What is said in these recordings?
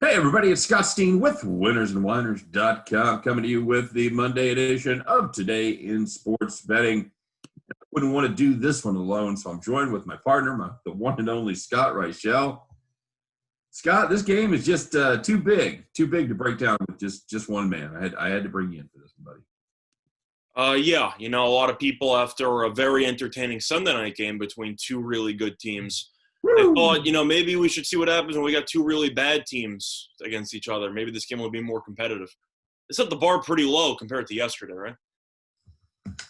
Hey everybody, it's Scott Steen with winnersandwhiners.com coming to you with the Monday edition of Today in Sports Betting. I wouldn't want to do this one alone, so I'm joined with my partner, the one and only Scott Reichel. Scott, this game is just too big to break down with just one man. I had to bring you in for this one, buddy. Yeah, a lot of people after a very entertaining Sunday night game between two really good teams, they Woo! thought, maybe we should see what happens when we got two really bad teams against each other. Maybe this game will be more competitive. They set the bar pretty low compared to yesterday, right?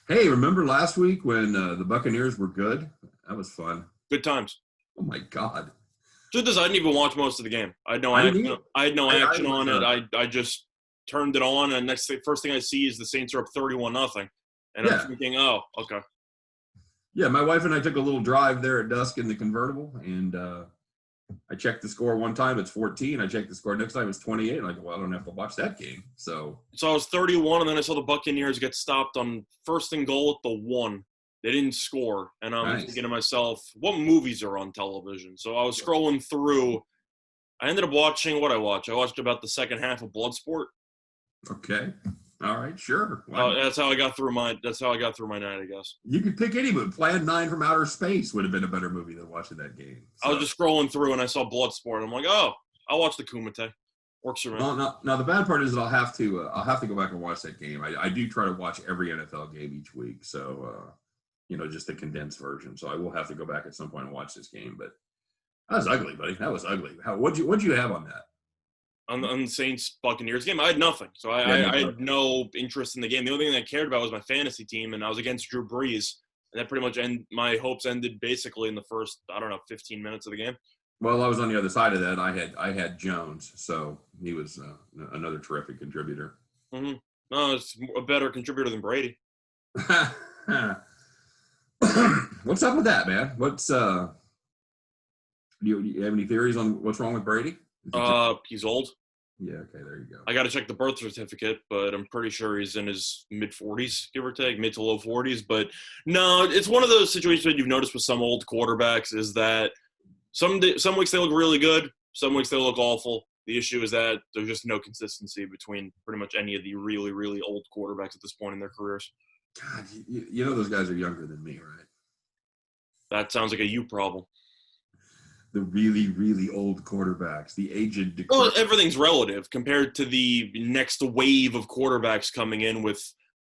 Hey, remember last week when the Buccaneers were good? That was fun. Good times. Oh my God! Truth is, I didn't even watch most of the game. I had no I didn't action. either. I had no action was, on it. I just turned it on, and first thing I see is the Saints are up 31-0, and yeah. I'm thinking, oh, okay. Yeah, my wife and I took a little drive there at dusk in the convertible, and I checked the score one time, it's 14. I checked the score next time, it's 28. I go, well, I don't have to watch that game. So I was 31, and then I saw the Buccaneers get stopped on first and goal at the 1. They didn't score, and I'm thinking to myself, what movies are on television? So I was scrolling through. I ended up watching what I watched. I watched about the second half of Bloodsport. Okay. All right, sure. That's how I got through my night, I guess. You could pick any movie. Plan 9 from Outer Space would have been a better movie than watching that game. So. I was just scrolling through, and I saw Bloodsport. I'm like, oh, I'll watch the Kumite. Works for me. Well, now the bad part is that I'll have to go back and watch that game. I do try to watch every NFL game each week, so just the condensed version. So I will have to go back at some point and watch this game. But that was ugly, buddy. That was ugly. What'd you have on that? On the Saints Buccaneers game, I had nothing. So I had no interest in the game. The only thing I cared about was my fantasy team, and I was against Drew Brees. And that pretty much my hopes ended basically in the first, 15 minutes of the game. Well, I was on the other side of that. I had Jones, so he was another terrific contributor. Mm-hmm. No, it's a better contributor than Brady. What's up with that, man? Do you have any theories on what's wrong with Brady? He's old. Yeah, okay, there you go. I got to check the birth certificate, but I'm pretty sure he's in his mid-40s, give or take, mid to low 40s. But no, it's one of those situations that you've noticed with some old quarterbacks is that some weeks they look really good, some weeks they look awful. The issue is that there's just no consistency between pretty much any of the really, really old quarterbacks at this point in their careers. God, you know those guys are younger than me, right? That sounds like a you problem. The really, really old quarterbacks, the aged. Well, everything's relative compared to the next wave of quarterbacks coming in with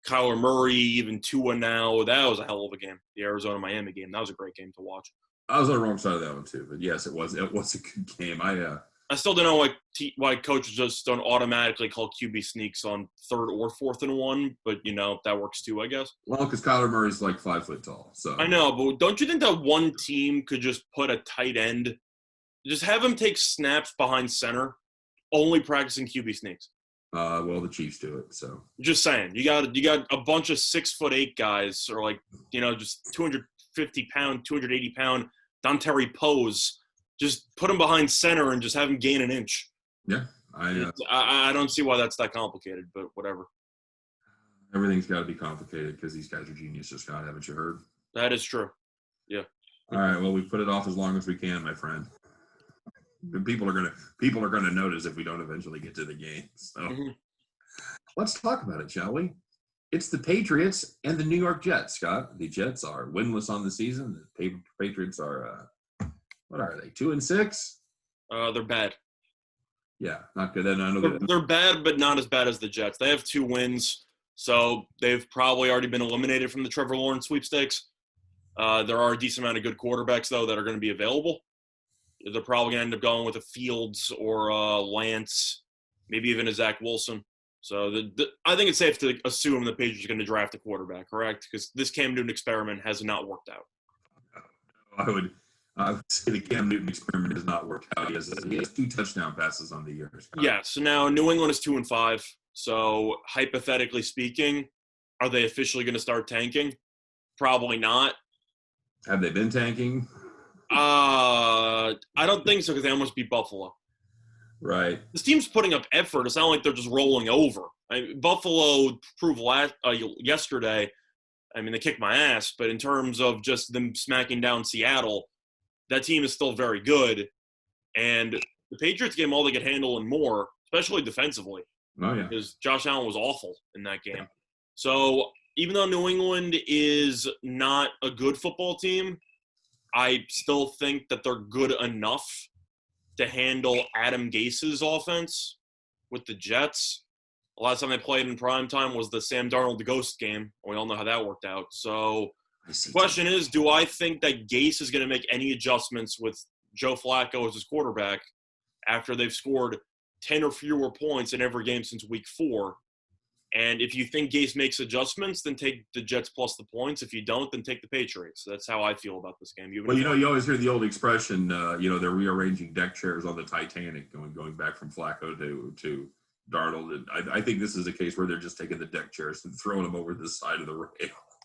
Kyler Murray, even Tua now. That was a hell of a game. The Arizona-Miami game. That was a great game to watch. I was on the wrong side of that one too, but yes, it was a good game. I still don't know why coaches just don't automatically call QB sneaks on 3rd or 4th and 1, but that works too, I guess. Well, because Kyler Murray's like 5 foot tall, so I know, but don't you think that one team could just put a tight end, just have him take snaps behind center, only practicing QB sneaks? Well, the Chiefs do it, so just saying, you got a bunch of 6'8" guys, or just 250-pound, 280-pound Dontari Pose. Just put him behind center and just have him gain an inch. Yeah. I don't see why that's that complicated, but whatever. Everything's got to be complicated because these guys are geniuses, Scott. Haven't you heard? That is true. Yeah. All right. Well, we put it off as long as we can, my friend. People are gonna notice if we don't eventually get to the game. So Let's talk about it, shall we? It's the Patriots and the New York Jets, Scott. The Jets are winless on the season. The Patriots are what are they? 2-6? They're bad. Yeah, not good. And I know they're bad, but not as bad as the Jets. They have 2 wins, so they've probably already been eliminated from the Trevor Lawrence sweepstakes. There are a decent amount of good quarterbacks, though, that are going to be available. They're probably going to end up going with a Fields or a Lance, maybe even a Zach Wilson. So I think it's safe to assume the Patriots are going to draft a quarterback, correct? Because this Cam Newton experiment has not worked out. I would say the Cam Newton experiment has not worked out. He has 2 touchdown passes on the year. Yeah, so now New England is 2-5. So hypothetically speaking, are they officially going to start tanking? Probably not. Have they been tanking? I don't think so because they almost beat Buffalo. Right. This team's putting up effort. It's not like they're just rolling over. Buffalo proved yesterday. They kicked my ass, but in terms of just them smacking down Seattle, that team is still very good. And the Patriots gave them all they could handle and more, especially defensively. Oh, yeah. Because Josh Allen was awful in that game. So even though New England is not a good football team, I still think that they're good enough to handle Adam Gase's offense with the Jets. The last time they played in primetime was the Sam Darnold Ghost game. We all know how that worked out. So the question is, do I think that Gase is going to make any adjustments with Joe Flacco as his quarterback after they've scored 10 or fewer points in every game since week 4? And if you think Gase makes adjustments, then take the Jets plus the points. If you don't, then take the Patriots. That's how I feel about this game. Well, you always hear the old expression, they're rearranging deck chairs on the Titanic, going back from Flacco to Darnold. And I think this is a case where they're just taking the deck chairs and throwing them over the side of the rail.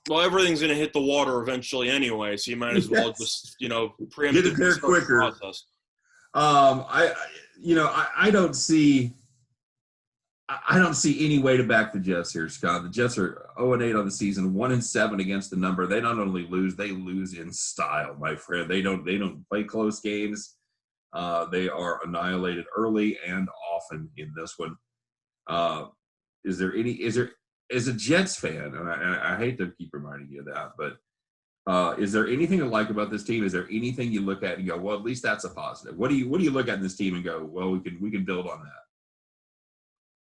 Well, everything's going to hit the water eventually anyway, so you might as well just, preempt get it there quicker. Process. I don't see any way to back the Jets here, Scott. The Jets are 0-8 on the season, 1-7 against the number. They not only lose, they lose in style, my friend. They don't play close games. They are annihilated early and often in this one. As a Jets fan, and I hate to keep reminding you of that, but is there anything to like about this team? Is there anything you look at and go, well, at least that's a positive? What do you look at in this team and go, well, we can build on that?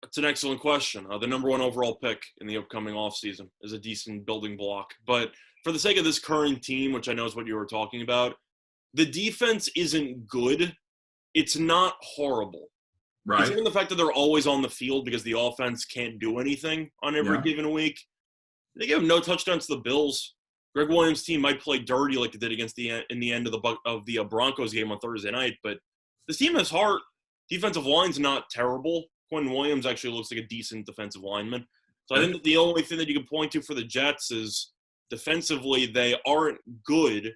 That's an excellent question. The number 1 overall pick in the upcoming offseason is a decent building block. But for the sake of this current team, which I know is what you were talking about, the defense isn't good. It's not horrible. Right. It's even the fact that they're always on the field because the offense can't do anything on every given week. They gave them no touchdowns to the Bills. Greg Williams' team might play dirty like it did against in the end of the Broncos game on Thursday night, but this team has heart. Defensive line's not terrible. Quinn Williams actually looks like a decent defensive lineman. So I think that the only thing that you can point to for the Jets is defensively they aren't good,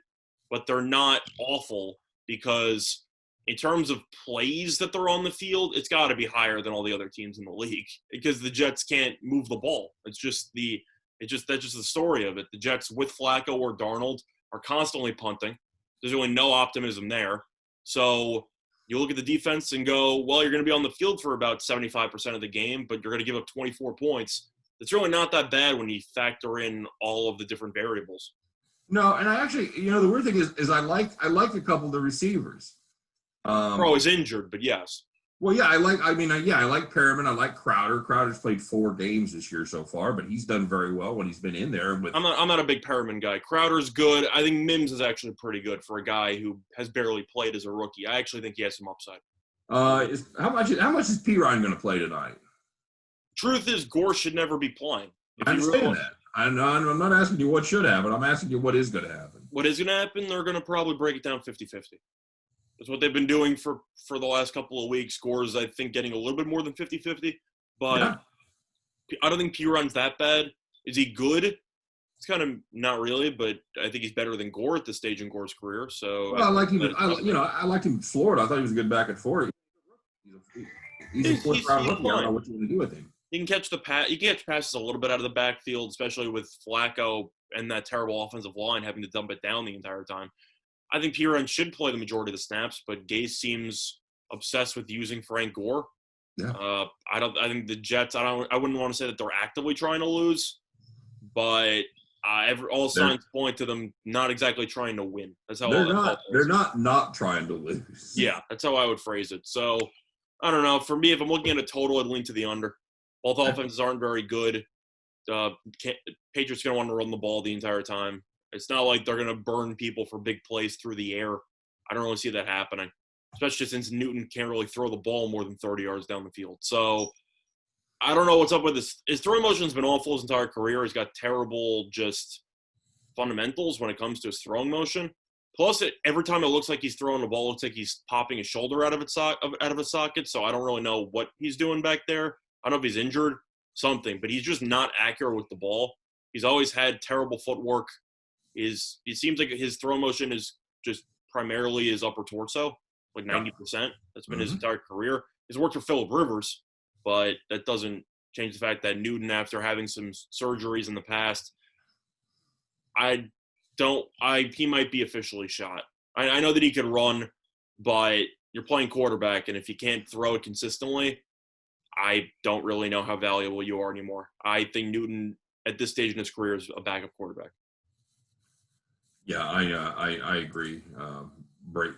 but they're not awful because in terms of plays that they're on the field, it's got to be higher than all the other teams in the league because the Jets can't move the ball. That's just the story of it. The Jets with Flacco or Darnold are constantly punting. There's really no optimism there. So you look at the defense and go, well, you're going to be on the field for about 75% of the game, but you're going to give up 24 points. It's really not that bad when you factor in all of the different variables. No, and I actually, the weird thing is I like a couple of the receivers. They're always injured, but yes. Well, yeah, I like Perriman. I like Crowder. Crowder's played 4 games this year so far, but he's done very well when he's been in there. I'm not a big Perriman guy. Crowder's good. I think Mims is actually pretty good for a guy who has barely played as a rookie. I actually think he has some upside. How much is P. Ryan going to play tonight? Truth is, Gore should never be playing. I understand that. I'm not asking you what should happen. I'm asking you what is going to happen. What is going to happen? They're going to probably break it down 50-50. That's what they've been doing for the last couple of weeks. Scores, I think, getting a little bit more than 50-50. But yeah. I don't think P-Run's that bad. Is he good? It's kind of not really, but I think he's better than Gore at this stage in Gore's career. So I liked him. I liked him in Florida. I thought he was a good back and forth. He's a fourth-round rookie. I don't know what you're going to do with him. He can catch the pass. He can catch passes a little bit out of the backfield, especially with Flacco and that terrible offensive line having to dump it down the entire time. I think P-Ryan should play the majority of the snaps, but Gase seems obsessed with using Frank Gore. Yeah. I think the Jets. I wouldn't want to say that they're actively trying to lose, but all signs point to them not exactly trying to win. That's how they're not trying to lose. Yeah, that's how I would phrase it. So I don't know. For me, if I'm looking at a total, I'd lean to the under. Both offenses aren't very good. Patriots going to want to run the ball the entire time. It's not like they're going to burn people for big plays through the air. I don't really see that happening, especially since Newton can't really throw the ball more than 30 yards down the field. So I don't know what's up with this. His throwing motion's been awful his entire career. He's got terrible just fundamentals when it comes to his throwing motion. Plus, every time it looks like he's throwing the ball, it looks like he's popping his shoulder out of a socket. So I don't really know what he's doing back there. I don't know if he's injured, something, but he's just not accurate with the ball. He's always had terrible footwork. It seems like his throw motion is just primarily his upper torso, like 90%. That's been his entire career. He's worked for Phillip Rivers, but that doesn't change the fact that Newton, after having some surgeries in the past, he might be officially shot. I know that he could run, but you're playing quarterback, and if you can't throw it consistently, I don't really know how valuable you are anymore. I think Newton, at this stage in his career, is a backup quarterback. Yeah, I agree.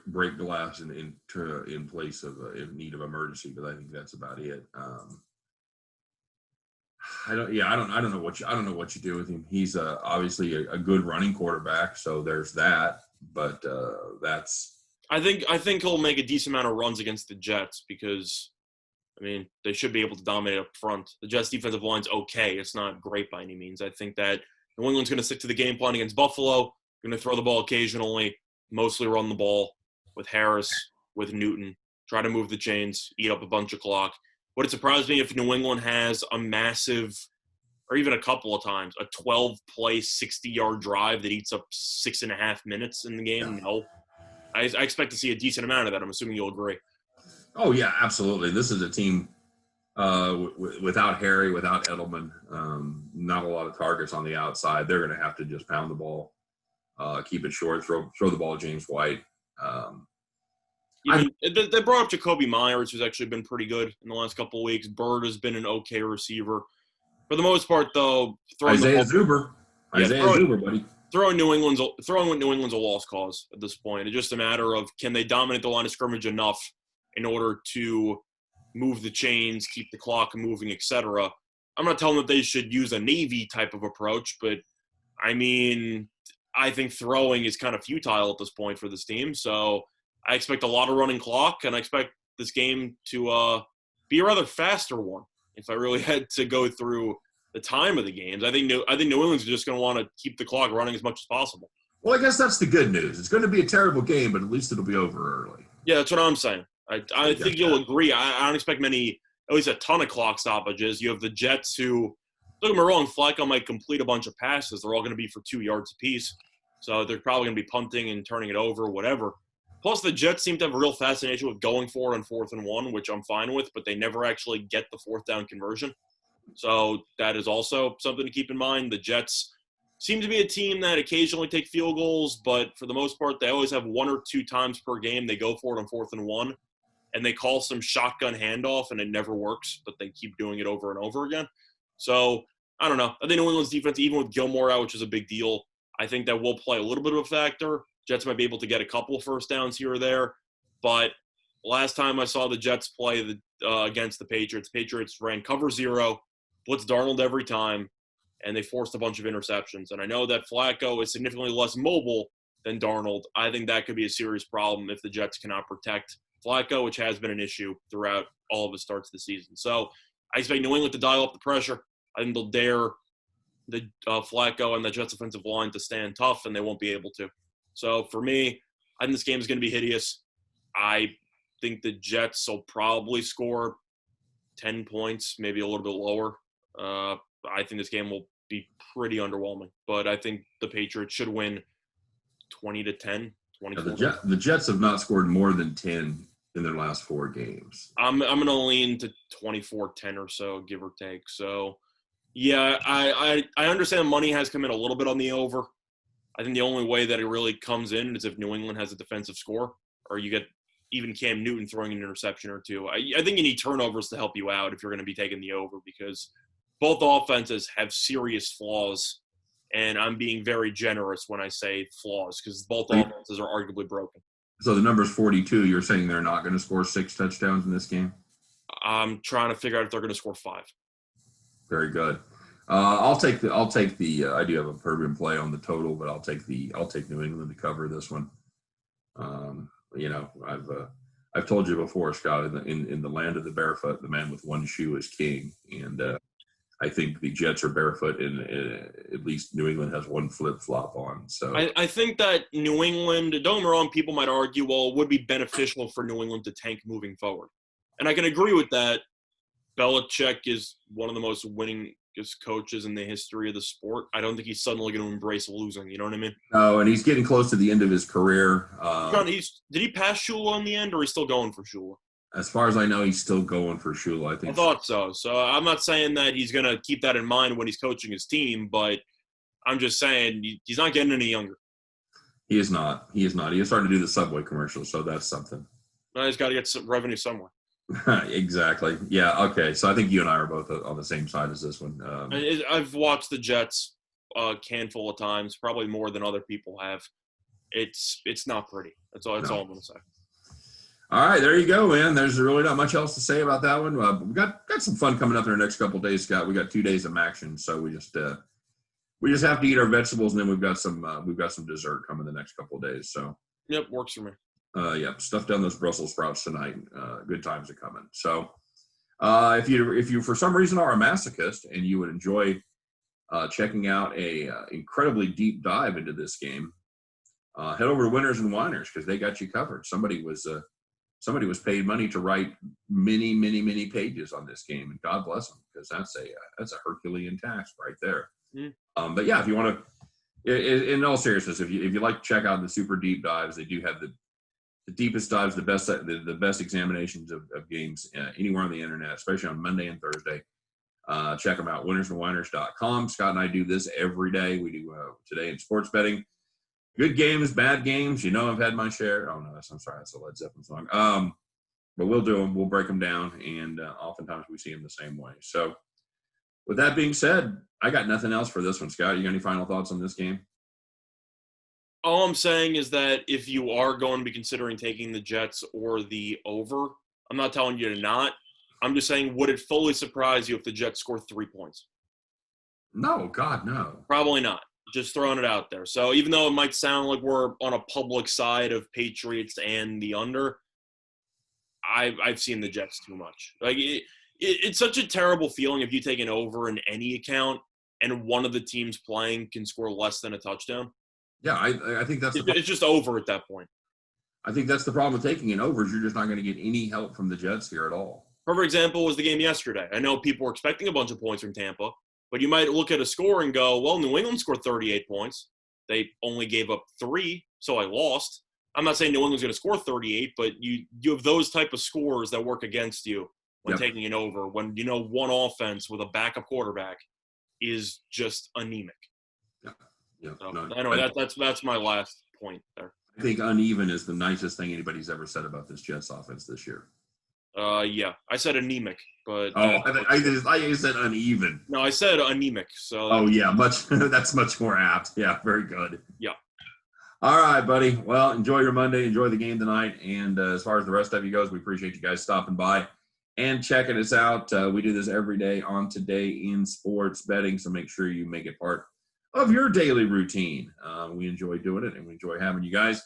Break glass in place of in need of emergency, but I think that's about it. I don't know what you do with him. He's obviously a good running quarterback, so there's that. But that's. I think he'll make a decent amount of runs against the Jets because, I mean, they should be able to dominate up front. The Jets' defensive line's okay. It's not great by any means. I think that New England's going to stick to the game plan against Buffalo. Going to throw the ball occasionally, mostly run the ball with Harris, with Newton, try to move the chains, eat up a bunch of clock. Would it surprise me if New England has a massive, or even a couple of times, a 12-play, 60-yard drive that eats up 6.5 minutes in the game? Yeah. No. I expect to see a decent amount of that. I'm assuming you'll agree. Oh, yeah, absolutely. This is a team without Harry, without Edelman, not a lot of targets on the outside. They're going to have to just pound the ball. Keep it short, throw the ball to James White. They brought up Jacoby Myers, who's actually been pretty good in the last couple of weeks. Bird has been an okay receiver. For the most part, though, Isaiah Zuber, buddy. Throwing New England's a lost cause at this point. It's just a matter of, can they dominate the line of scrimmage enough in order to move the chains, keep the clock moving, etc. I'm not telling them that they should use a Navy type of approach, but I mean, I think throwing is kind of futile at this point for this team. So I expect a lot of running clock, and I expect this game to be a rather faster one. If I really had to go through the time of the games, I think New England's just going to want to keep the clock running as much as possible. Well, I guess that's the good news. It's going to be a terrible game, but at least it'll be over early. Yeah, that's what I'm saying. I think you'll agree. I don't expect at least a ton of clock stoppages. You have the Jets who, don't get me wrong, Flacco might complete a bunch of passes. They're all going to be for 2 yards apiece. So they're probably going to be punting and turning it over, whatever. Plus, the Jets seem to have a real fascination with going for it on 4th and 1, which I'm fine with, but they never actually get the 4th down conversion. So that is also something to keep in mind. The Jets seem to be a team that occasionally take field goals, but for the most part, they always have 1 or 2 times per game they go for it on 4th and 1, and they call some shotgun handoff, and it never works, but they keep doing it over and over again. So, I don't know. I think New England's defense, even with Gilmore out, which is a big deal, I think that will play a little bit of a factor. Jets might be able to get a couple of first downs here or there, but last time I saw the Jets play against the Patriots ran cover 0, blitzed Darnold every time, and they forced a bunch of interceptions. And I know that Flacco is significantly less mobile than Darnold. I think that could be a serious problem if the Jets cannot protect Flacco, which has been an issue throughout all of the starts of the season. So I expect New England to dial up the pressure. I think they'll dare the Flacco and the Jets offensive line to stand tough, and they won't be able to. So for me, I think this game is going to be hideous. I think the Jets will probably score 10 points, maybe a little bit lower. I think this game will be pretty underwhelming, but I think the Patriots should win 20-10. The Jets have not scored more than 10 in their last 4 games. I'm going to lean to 24-10 or so, give or take. So, yeah, I understand money has come in a little bit on the over. I think the only way that it really comes in is if New England has a defensive score, or you get even Cam Newton throwing an interception or 2. I think you need turnovers to help you out if you're going to be taking the over, because both offenses have serious flaws, and I'm being very generous when I say flaws, because both offenses are arguably broken. So the number's 42. You're saying they're not going to score 6 touchdowns in this game? I'm trying to figure out if they're going to score 5. Very good. I'll take the. I do have a Permian play on the total, but I'll take New England to cover this one. I've told you before, Scott. In the land of the barefoot, the man with one shoe is king, and I think the Jets are barefoot, and at least New England has one flip-flop on. So I think that New England, don't get me wrong, people might argue, well, it would be beneficial for New England to tank moving forward. And I can agree with that. Belichick is one of the most winningest coaches in the history of the sport. I don't think he's suddenly going to embrace losing. You know what I mean? No, and he's getting close to the end of his career. Did he pass Shula in the end, or he's still going for Shula? As far as I know, he's still going for Shula. I thought so. So I'm not saying that he's going to keep that in mind when he's coaching his team, but I'm just saying he's not getting any younger. He is not. He is starting to do the Subway commercials, so that's something. I just got to get some revenue somewhere. Exactly. Yeah. Okay. So I think you and I are both on the same side as this one. I've watched the Jets a handful of times, probably more than other people have. It's not pretty. That's all. That's all I'm going to say. All right, there you go, man. There's really not much else to say about that one. We got some fun coming up in the next couple of days, Scott. We got 2 days of action, so we just have to eat our vegetables, and then we've got some dessert coming the next couple of days. So Yep, works for me. Yep, stuff down those Brussels sprouts tonight. Good times are coming. So if you for some reason are a masochist and you would enjoy checking out a incredibly deep dive into this game, head over to Winners and Winers because they got you covered. Somebody was paid money to write many, many, many pages on this game, and God bless them, because that's a Herculean task right there. Mm. But yeah, if you want to, in all seriousness, if you like to check out the super deep dives, they do have the deepest dives, the best examinations of games anywhere on the internet, especially on Monday and Thursday. Check them out, winnersandwiners.com. Scott and I do this every day. We do Today in Sports Betting. Good games, bad games. I've had my share. Oh, no, I'm sorry. That's a Led Zeppelin song. But we'll do them. We'll break them down, and oftentimes we see them the same way. So with that being said, I got nothing else for this one, Scott. You got any final thoughts on this game? All I'm saying is that if you are going to be considering taking the Jets or the over, I'm not telling you to not. I'm just saying, would it fully surprise you if the Jets score 3 points? No, God, no. Probably not. Just throwing it out there. So even though it might sound like we're on a public side of Patriots and the under, I've seen the Jets too much. Like it's such a terrible feeling if you take an over in any account and one of the teams playing can score less than a touchdown. Yeah, I think that's it's just over at that point. I think that's the problem with taking an over is you're just not going to get any help from the Jets here at all. Perfect example was the game yesterday. I know people were expecting a bunch of points from Tampa, but you might look at a score and go, well, New England scored 38 points. They only gave up 3, so I lost. I'm not saying New England's going to score 38, but you have those type of scores that work against you when taking an over, when one offense with a backup quarterback is just anemic. Yeah. So, no, anyway, that's my last point there. I think uneven is the nicest thing anybody's ever said about this Jets offense this year. Yeah, I said anemic, but I said uneven. No, I said anemic. So. Oh yeah, that's much more apt. Yeah, very good. Yeah. All right, buddy. Well, enjoy your Monday. Enjoy the game tonight. And as far as the rest of you goes, we appreciate you guys stopping by and checking us out. We do this every day on Today in Sports Betting, so make sure you make it part of your daily routine. We enjoy doing it, and we enjoy having you guys.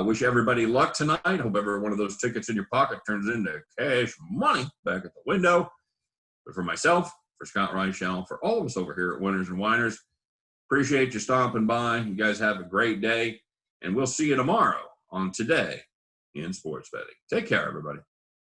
Wish everybody luck tonight. Hope every one of those tickets in your pocket turns into cash money back at the window. But for myself, for Scott Reichel, for all of us over here at Winners and Winers, appreciate you stopping by. You guys have a great day, and we'll see you tomorrow on Today in Sports Betting. Take care, everybody.